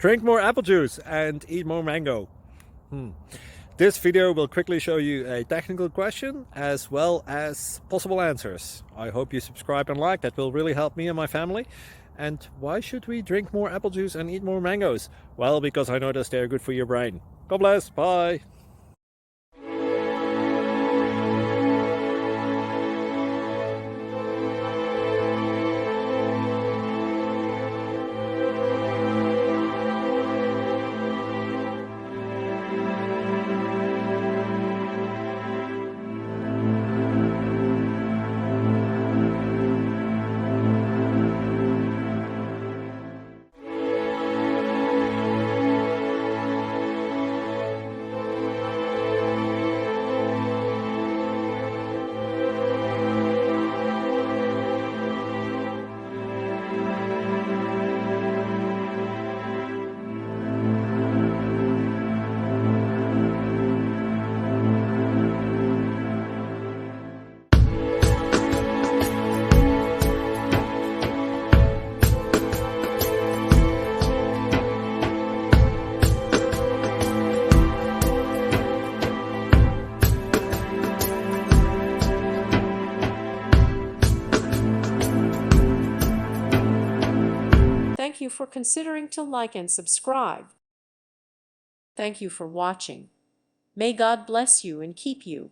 Drink more apple juice and eat more mango. This video will quickly show you a technical question as well as possible answers. I hope you subscribe and like, that will really help me and my family. And why should we drink more apple juice and eat more mangoes? Well, because I noticed they're good for your brain. God bless, bye! Thank you for considering to like and subscribe. Thank you for watching. May God bless you and keep you.